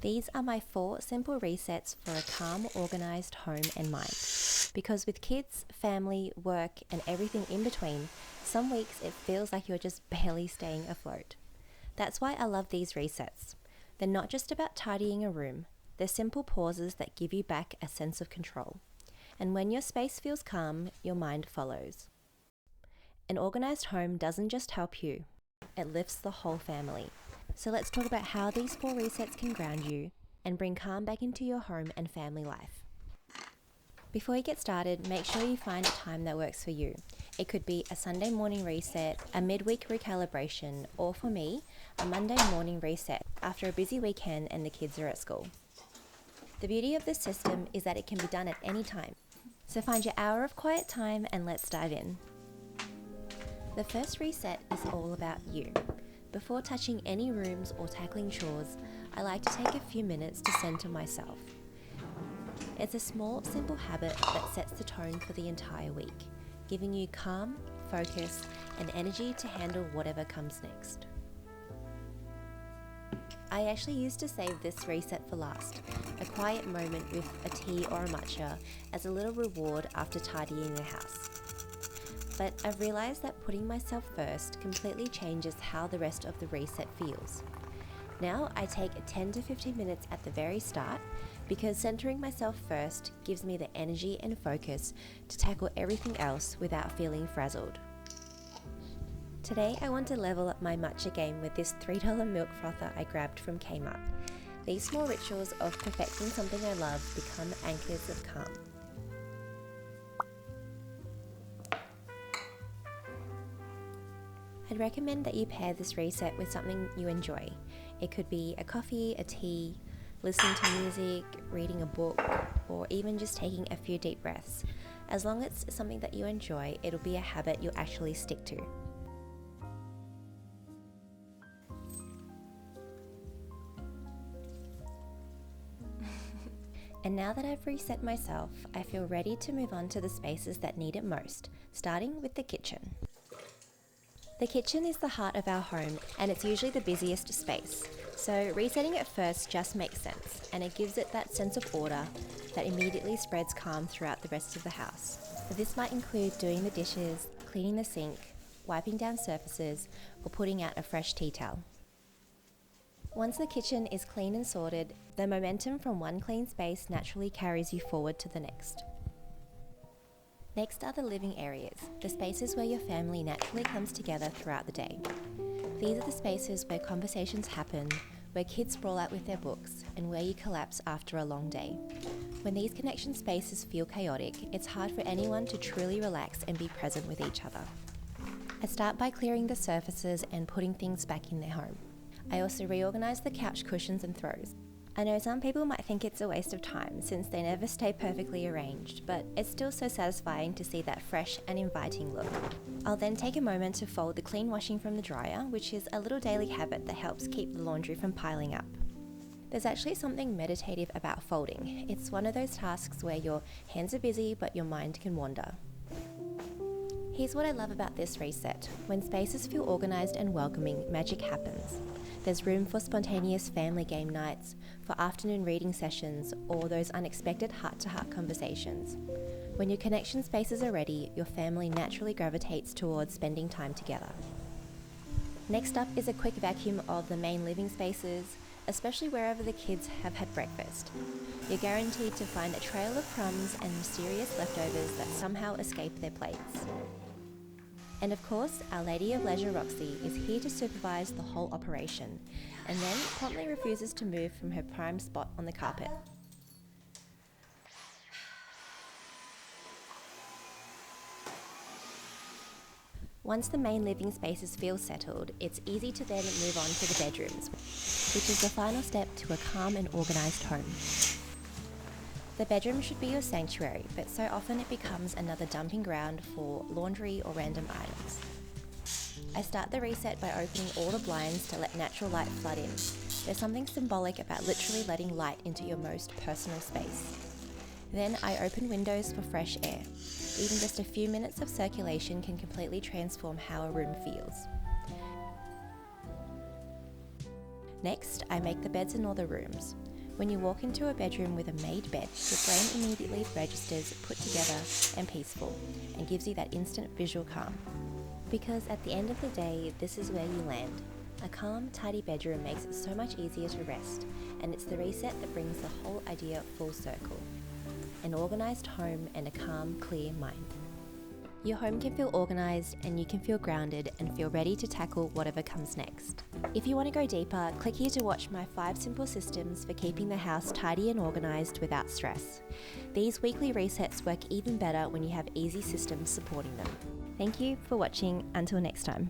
These are my 4 simple resets for a calm, organised home and mind. Because with kids, family, work, and everything in between, some weeks it feels like you're just barely staying afloat. That's why I love these resets. They're not just about tidying a room, they're simple pauses that give you back a sense of control. And when your space feels calm, your mind follows. An organised home doesn't just help you, it lifts the whole family. So let's talk about how these 4 resets can ground you and bring calm back into your home and family life. Before you get started, make sure you find a time that works for you. It could be a Sunday morning reset, a midweek recalibration, or for me, a Monday morning reset after a busy weekend and the kids are at school. The beauty of this system is that it can be done at any time. So find your hour of quiet time and let's dive in. The first reset is all about you. Before touching any rooms or tackling chores, I like to take a few minutes to center myself. It's a small, simple habit that sets the tone for the entire week, giving you calm, focus, and energy to handle whatever comes next. I actually used to save this reset for last, a quiet moment with a tea or a matcha as a little reward after tidying the house. But I've realised that putting myself first completely changes how the rest of the reset feels. Now I take 10 to 15 minutes at the very start because centering myself first gives me the energy and focus to tackle everything else without feeling frazzled. Today I want to level up my matcha game with this $3 milk frother I grabbed from Kmart. These small rituals of perfecting something I love become anchors of calm. I'd recommend that you pair this reset with something you enjoy. It could be a coffee, a tea, listening to music, reading a book, or even just taking a few deep breaths. As long as it's something that you enjoy, it'll be a habit you'll actually stick to. And now that I've reset myself, I feel ready to move on to the spaces that need it most, starting with the kitchen. The kitchen is the heart of our home and it's usually the busiest space, so resetting it first just makes sense and it gives it that sense of order that immediately spreads calm throughout the rest of the house. This might include doing the dishes, cleaning the sink, wiping down surfaces, or putting out a fresh tea towel. Once the kitchen is clean and sorted, the momentum from one clean space naturally carries you forward to the next. Next are the living areas, the spaces where your family naturally comes together throughout the day. These are the spaces where conversations happen, where kids sprawl out with their books, and where you collapse after a long day. When these connection spaces feel chaotic, it's hard for anyone to truly relax and be present with each other. I start by clearing the surfaces and putting things back in their home. I also reorganize the couch cushions and throws. I know some people might think it's a waste of time since they never stay perfectly arranged, but it's still so satisfying to see that fresh and inviting look. I'll then take a moment to fold the clean washing from the dryer, which is a little daily habit that helps keep the laundry from piling up. There's actually something meditative about folding. It's one of those tasks where your hands are busy but your mind can wander. Here's what I love about this reset. When spaces feel organised and welcoming, magic happens. There's room for spontaneous family game nights, for afternoon reading sessions, or those unexpected heart-to-heart conversations. When your connection spaces are ready, your family naturally gravitates towards spending time together. Next up is a quick vacuum of the main living spaces, especially wherever the kids have had breakfast. You're guaranteed to find a trail of crumbs and mysterious leftovers that somehow escape their plates. And of course, Our Lady of Leisure Roxy is here to supervise the whole operation, and then promptly refuses to move from her prime spot on the carpet. Once the main living spaces feel settled, it's easy to then move on to the bedrooms, which is the final step to a calm and organised home. The bedroom should be your sanctuary, but so often it becomes another dumping ground for laundry or random items. I start the reset by opening all the blinds to let natural light flood in. There's something symbolic about literally letting light into your most personal space. Then I open windows for fresh air. Even just a few minutes of circulation can completely transform how a room feels. Next, I make the beds in all the rooms. When you walk into a bedroom with a made bed, your brain immediately registers put together and peaceful and gives you that instant visual calm. Because at the end of the day, this is where you land. A calm, tidy bedroom makes it so much easier to rest, and it's the reset that brings the whole idea full circle. An organised home and a calm, clear mind. Your home can feel organised and you can feel grounded and feel ready to tackle whatever comes next. If you want to go deeper, click here to watch my 5 simple systems for keeping the house tidy and organised without stress. These weekly resets work even better when you have easy systems supporting them. Thank you for watching. Until next time.